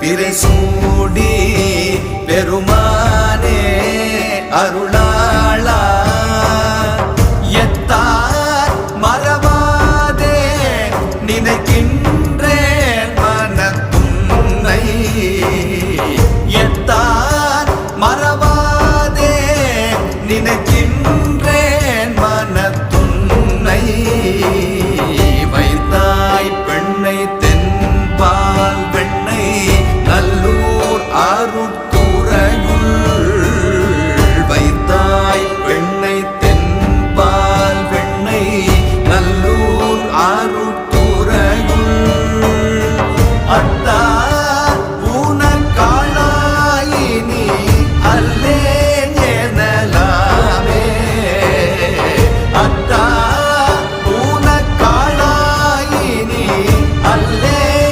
பிறைசூடி பெருமானே அருளாளா எத்தார் மறவாதே நினைக்கின்றேன் மனத்துன்னை எத்தார் மறவாதே நினைக்கின்றேன் மனத்துன்னை வைத்தாய் பெண்ணை தென்பால் வெண்ணை நல்லூர் அருட்துறையுள் வைத்தாய் பெண்ணை தென்பால் வெண்ணை நல்லூர் அருட்துறையுள் அத்த